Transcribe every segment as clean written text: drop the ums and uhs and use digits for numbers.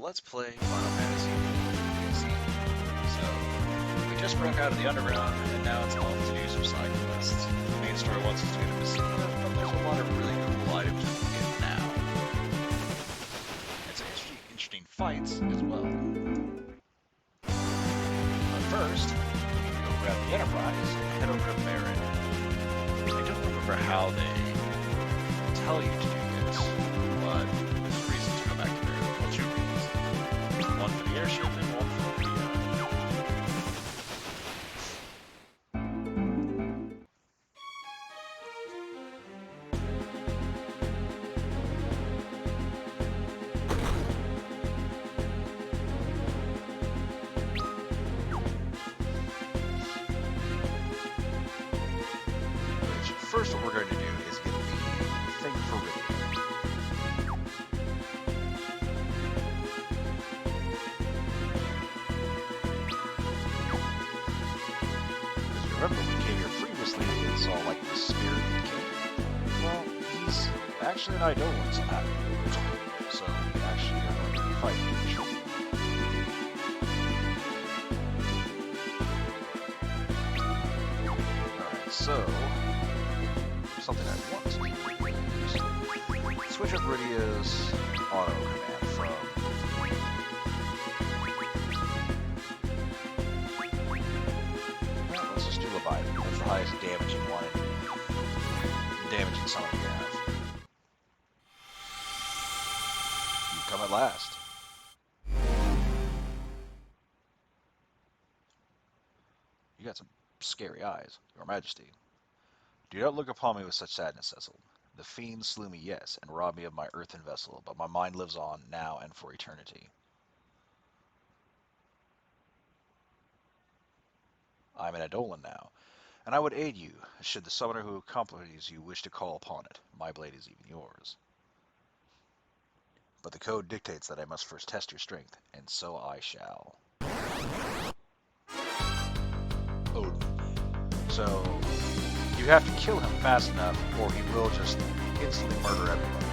let's play Final Fantasy. So, we just broke out of the underground, and now it's off to do some side quests. The main story wants us to get a Basilica, but there's a lot of really cool items we can get now. And some interesting fights as well. But first, we need to go grab the Enterprise and head over to Barret. I don't remember how they tell you to do this, but there's a reason to go back to Barret. Well, two reasons. One for the airship and one for the First, what we're going to do is get the thing for Ridian. Because remember, we came here previously and saw, like, the spirit of the king. Well, he's actually an Eidolon somehow. So, we actually are going to be fighting him shortly. Alright, so something I want to do is switch up Ridia's auto command from well, let's just do Leviathan. That's the highest damaging one and damaging summon you have. You've come at last. You got some scary eyes, Your Majesty. Do not look upon me with such sadness, Cecil. The fiend slew me, yes, and robbed me of my earthen vessel, but my mind lives on, now and for eternity. I am an Eidolon now, and I would aid you, should the summoner who accompanies you wish to call upon it. My blade is even yours. But the code dictates that I must first test your strength, and so I shall. Odin. So you have to kill him fast enough, or he will just instantly murder everybody.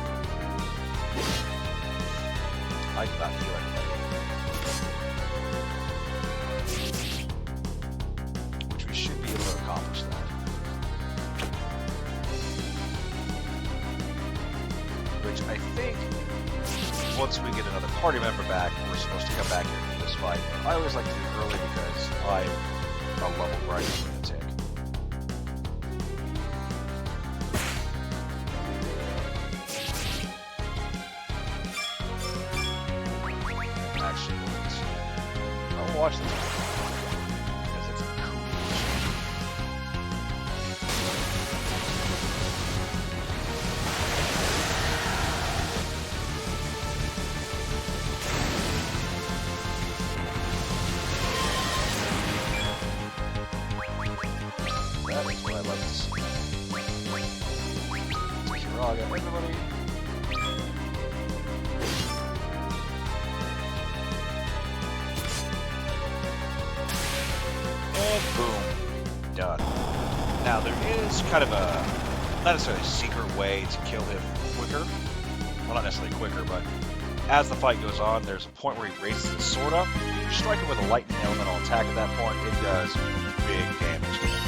I do not kill anybody. Which we should be able to accomplish that. Which I think, once we get another party member back, we're supposed to come back here and do this fight. I always like to do it early because I'm a level grinding lunatic. Watch this because it's cool. That is what I like to see. Kiraga, everybody. And boom, done. Now there is kind of a, not necessarily a secret way to kill him quicker. Well, not necessarily quicker, but as the fight goes on, there's a point where he raises his sword up. You strike him with a lightning elemental attack at that point, it does big damage to him.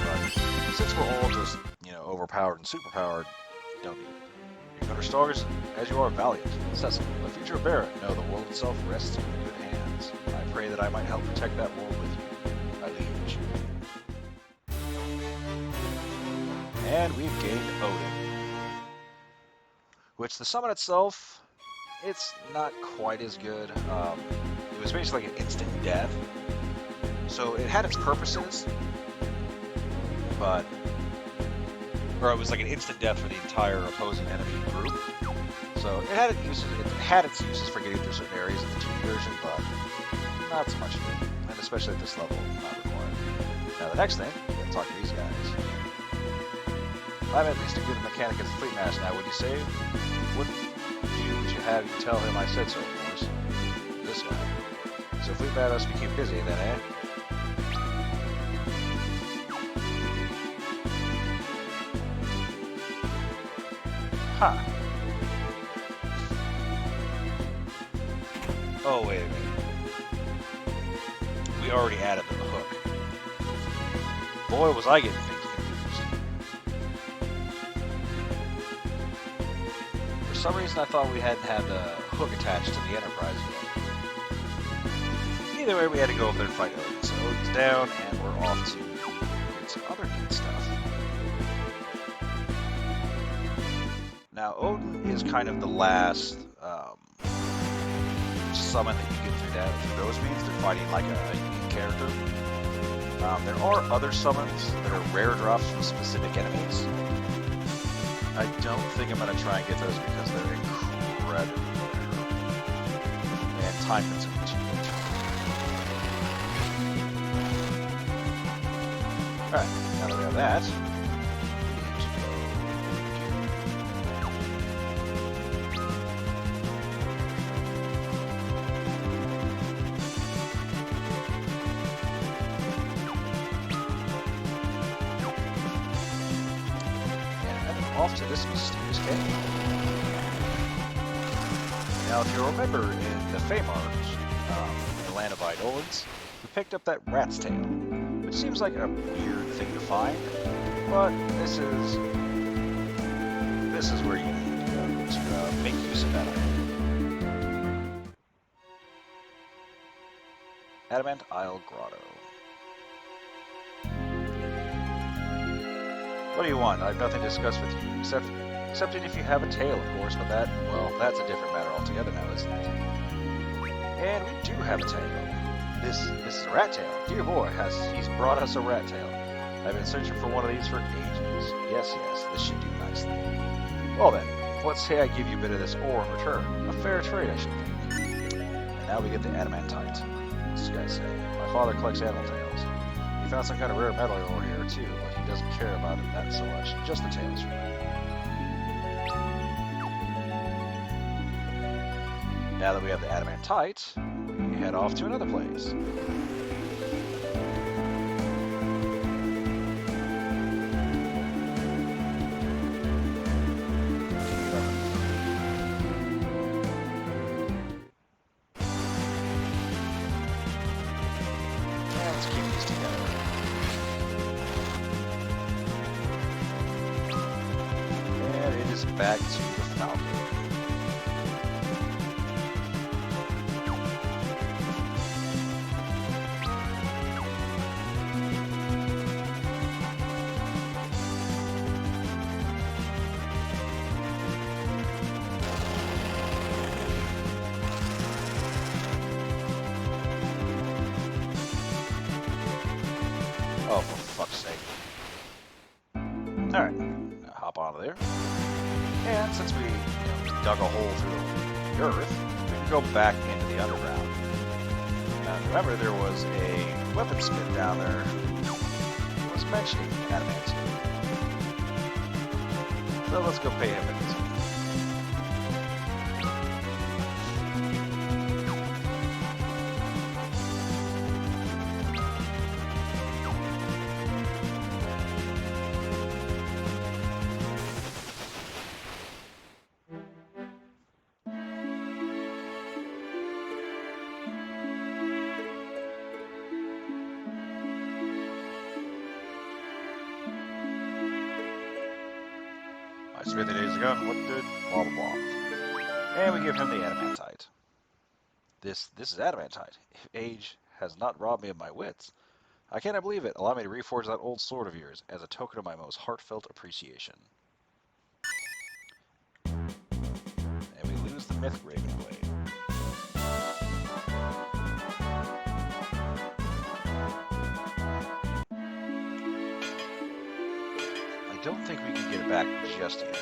But since we're all just, overpowered and superpowered, don't need it. You're not as strong as you are valiant. Cecil, the future of Barret, no, the world itself rests in good hands. I pray that I might help protect that world with you. And we've gained Odin. Which the summon itself, it's not quite as good. It was basically like an instant death. So it had its purposes, but it was like an instant death for the entire opposing enemy group. So it had its uses. It had its uses for getting through certain areas in the 2D version, but not so much, and especially at this level, not required. Now the next thing, we gotta talk to these guys. I'm at least a good mechanic as a fleet master now, would you say? Wouldn't you have you tell him I said so, of course. This guy. So fleet master must be keep busy then, eh? Huh. Oh, wait a minute. We already added the hook. Boy, was I getting things confused. For some reason, I thought we hadn't had the hook attached to the Enterprise yet. Either way, we had to go over there and fight Odin. So Odin's down, and we're off to get some other neat stuff. Now, Odin is kind of the last summon that you get through those means. They're fighting like a unique character. There are other summons that are rare drops from specific enemies. I don't think I'm going to try and get those because they're incredibly rare and time consuming too. Alright, now that we have that, off to this mysterious cave. Now, if you remember in the Famars, the land of Eidolons, we picked up that rat's tail, which seems like a weird thing to find, but this is where you need to go to make use of that. Adamant Isle Grotto. What do you want? I have nothing to discuss with you, excepting if you have a tail, of course, but that's a different matter altogether now, isn't it? And we do have a tail. This is a rat tail. Dear boy, he's brought us a rat tail. I've been searching for one of these for ages. Yes, this should do nicely. Well then, let's say I give you a bit of this ore in return. A fair trade, I should think. And now we get the adamantite. What's this guy say? My father collects animal tails. He found some kind of rare metal ore here, too, but he doesn't care about it that so much. Just the tails, really. Now that we have the adamantite, we head off to another place. Let's keep these together. And it is back to the Falcon. Oh, for fuck's sake. Alright, now hop onto there. And since we dug a hole through the earth, we can go back into the underground. Now remember, there was a weaponsmith down there who was mentioning adamantium. So let's go pay him a visit. I smith days ago, what did blah blah blah. And we give him the adamantite. This is adamantite. If age has not robbed me of my wits, I cannot believe it. Allow me to reforge that old sword of yours as a token of my most heartfelt appreciation. And we lose the myth Raven Blade. I don't think we can get it back just yet.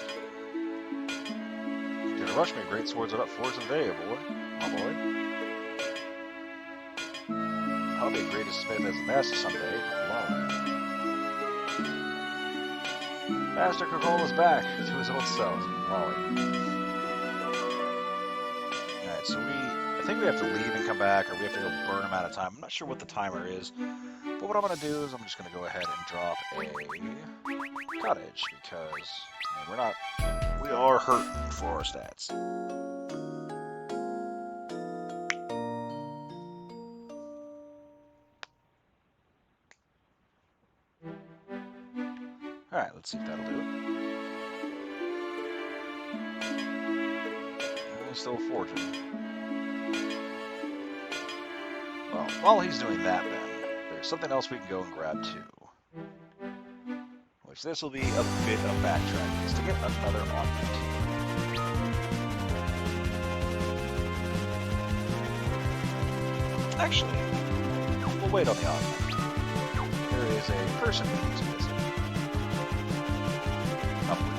You're gonna rush me, great swords are up forwards and day, boy. My boy. I'll be the greatest smith as a master someday. Alone. Master Cocola's back to his old self. Molly. Alright, so I think we have to leave and come back, or we have to go burn him out of time. I'm not sure what the timer is, but what I'm going to do is I'm just going to go ahead and drop a cottage, because we are hurting for our stats. Let's see if that'll do it. Still forging. Well, while he's doing that then, there's something else we can go and grab too. Which this will be a bit of backtracking, is to get another augment. Actually, we'll wait on the augment. There is a person we need to visit. Up we go.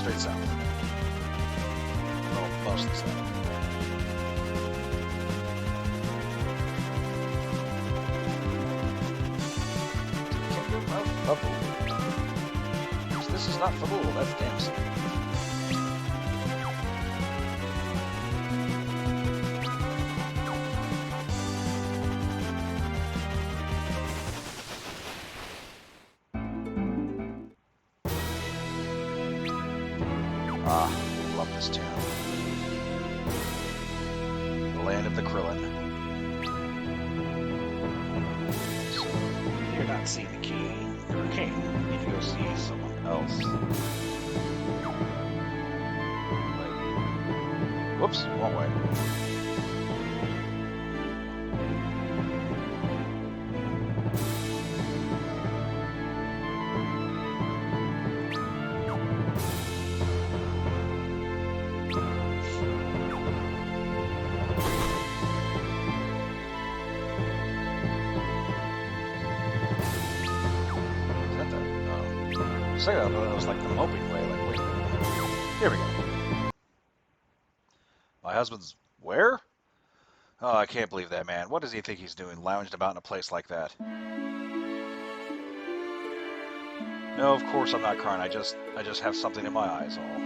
Straight south. Well, mostly south. Kingdom of Fabul. This is not Fabul, that's Damson. Ah, love this town. The land of the Krillin. So, you're not seeing the king, or king. You need to go see someone else. Wait. Whoops, wrong way. Say that, but it was like the moping way, like, wait a minute. Here we go. My husband's where? Oh, I can't believe that, man. What does he think he's doing, lounging about in a place like that? No, of course I'm not crying. I just have something in my eyes, all.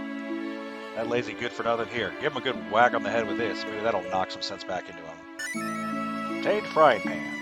That lazy good-for-nothing here. Give him a good whack on the head with this. Maybe that'll knock some sense back into him. Obtained frying pan.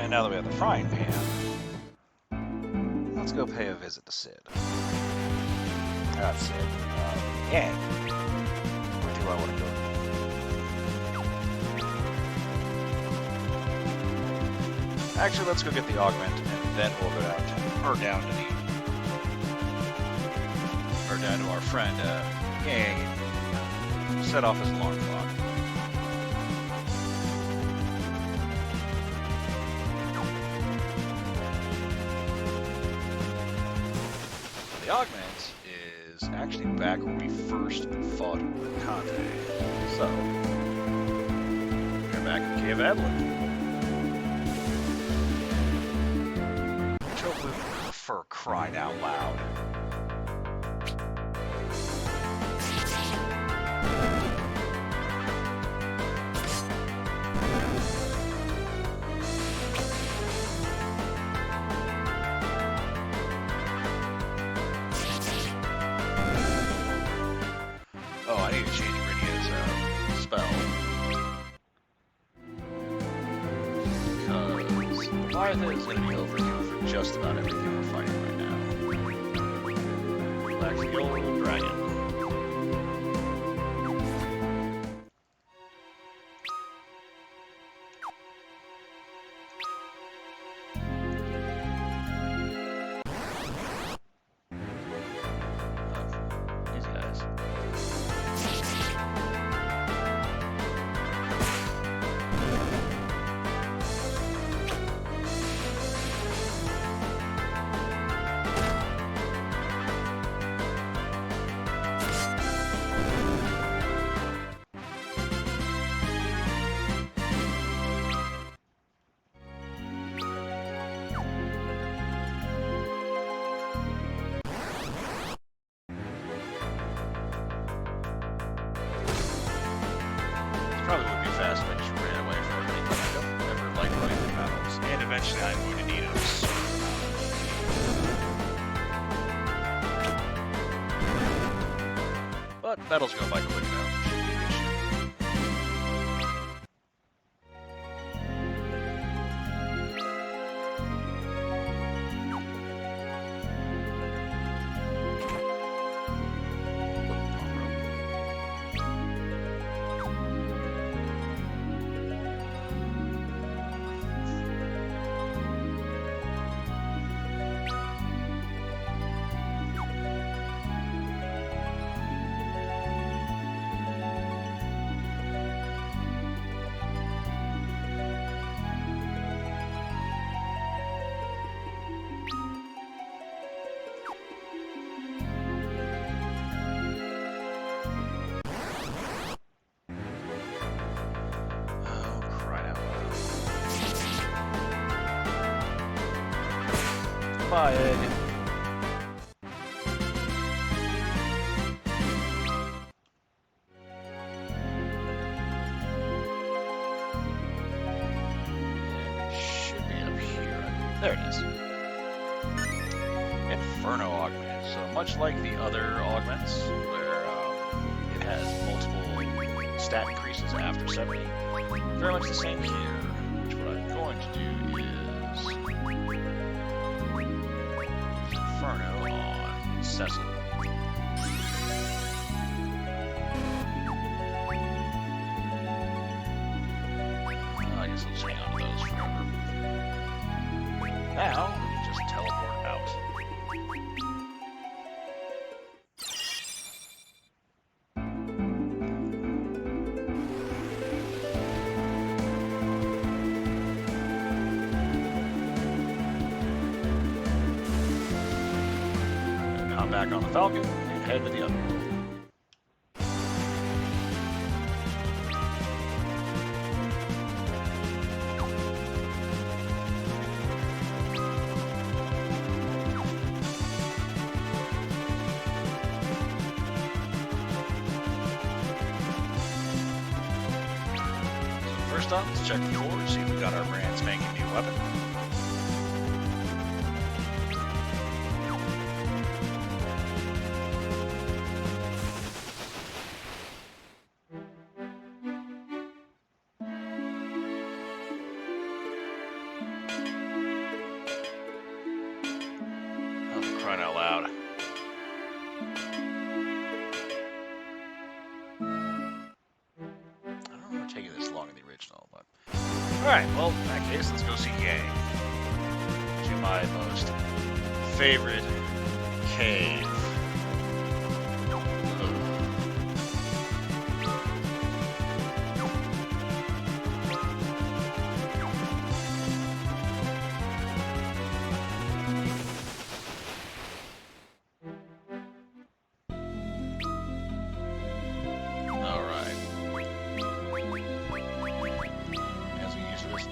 Now that we have the frying pan, let's go pay a visit to Sid. Not Sid. Yang. Where do I want to go? Actually, let's go get the augment, and then we'll go down to our friend Yang. Set off his alarm clock. The augment is actually back where we first fought Conte. So, we're back in Cave Adeline. Which hopefully we prefer crying out loud. Is going to be overdue for just about everything we're fighting right now. Back to the old dragon. These guys. Probably would be fast if I just ran away from everything. I don't ever like running the battles, and eventually I'm going to need but battles go by quick now. Shouldn't be an issue. Bye, Egg. Should be up here. There it is. Inferno augment. So much like the other augments, where it has multiple stat increases after 70, very much the same here. Which what I'm going to do is Inferno on Cecil. I guess I'll just hang on to those forever. Now, we can just teleport out. Back on the Falcon and head to the other one. So first up, let's check the core, see if we got our brand spanking new weapon. Crying out loud. I don't remember taking this long in the original, but... Alright, well, in that case, let's go see Yang. To my most favorite cave.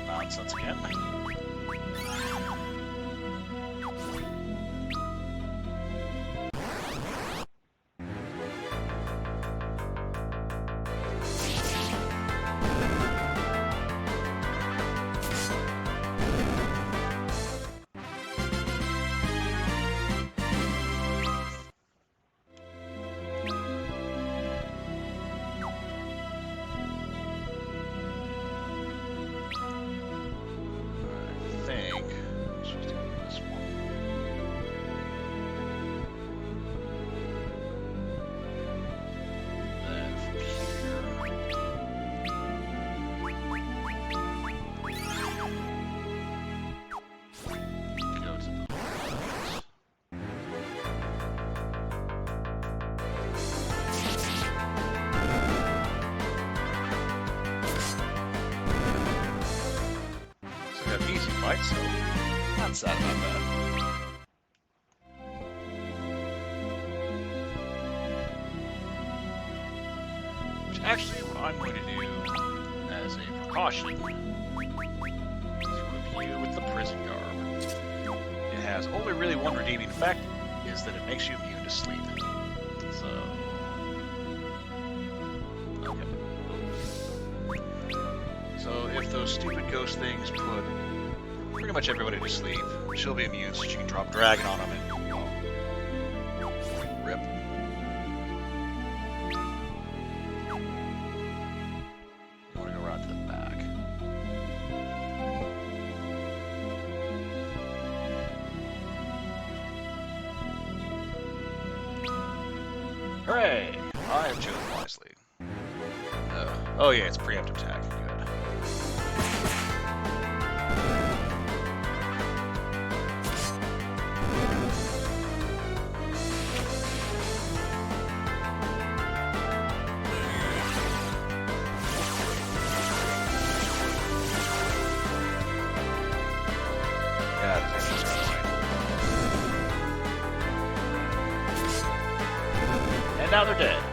Nonsense again. Easy fight, so not sad about that. Which actually, what I'm going to do as a precaution is equip you with the prison garb. It has only really one redeeming effect, is that it makes you immune to sleep. So, okay. So if those stupid ghost things put pretty much everybody to sleep, she'll be immune, so she can drop Dragon on them and rip. Hooray! I have chosen wisely. Oh yeah, it's preemptive attack. Good. Yeah, this is annoying. And now they're dead.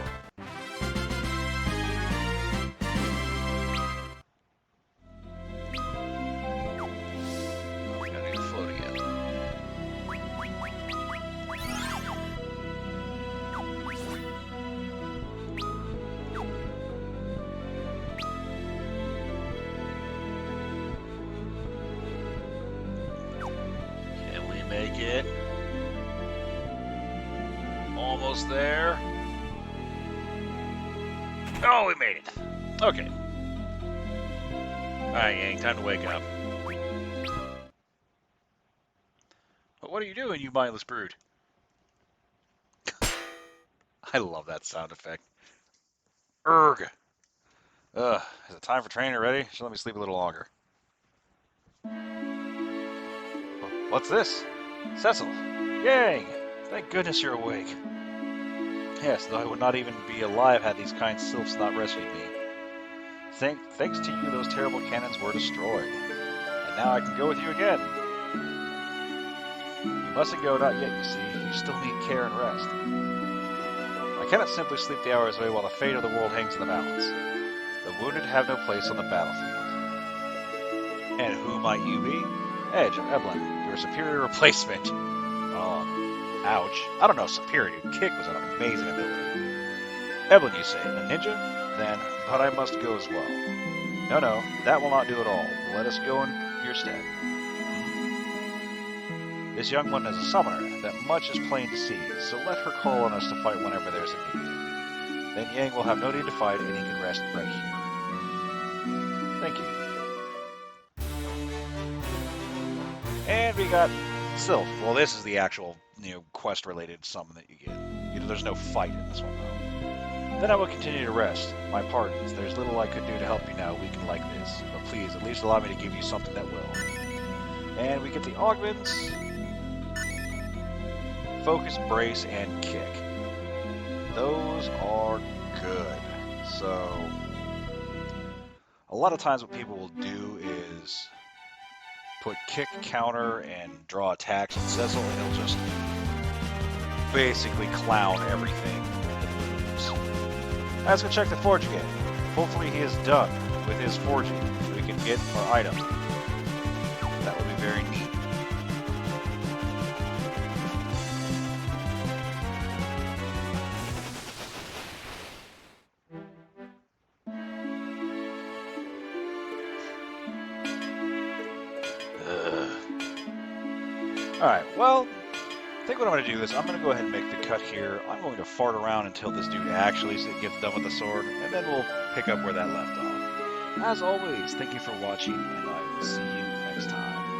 Make it. Almost there. Oh, we made it. Okay. Alright, Yang, time to wake up. But what are you doing, you mindless brood? I love that sound effect. Urgh. Ugh. Is it time for training already? Should let me sleep a little longer. What's this? Cecil. Yang! Thank goodness you're awake. Yes, though I would not even be alive had these kind sylphs not rescued me. Thanks to you, those terrible cannons were destroyed. And now I can go with you again. You mustn't go, not yet, you see. You still need care and rest. I cannot simply sleep the hours away while the fate of the world hangs in the balance. The wounded have no place on the battlefield. And who might you be? Edge of Evelyn, your superior replacement. Ouch. I don't know, superior. Kick was an amazing ability. Evelyn, you say, a ninja? Then, but I must go as well. No, that will not do at all. Let us go in your stead. This young one is a summoner, that much is plain to see, so let her call on us to fight whenever there's a need. Then Yang will have no need to fight, and he can rest right here. Thank you. And we got Sylph. Well, this is the actual, quest-related summon that you get. There's no fight in this one, though. Then I will continue to rest. My pardons. There's little I could do to help you now, weakened like this. But please, at least allow me to give you something that will. And we get the augments. Focus, brace, and kick. Those are good. So, a lot of times what people will do is put kick, counter, and draw attacks on Cecil, and he'll just basically clown everything. Let's go check the forge again. Hopefully he is done with his forging. We can get our item. That would be very neat. Alright, well, I think what I'm going to do is I'm going to go ahead and make the cut here. I'm going to fart around until this dude actually gets done with the sword, and then we'll pick up where that left off. As always, thank you for watching, and I will see you next time.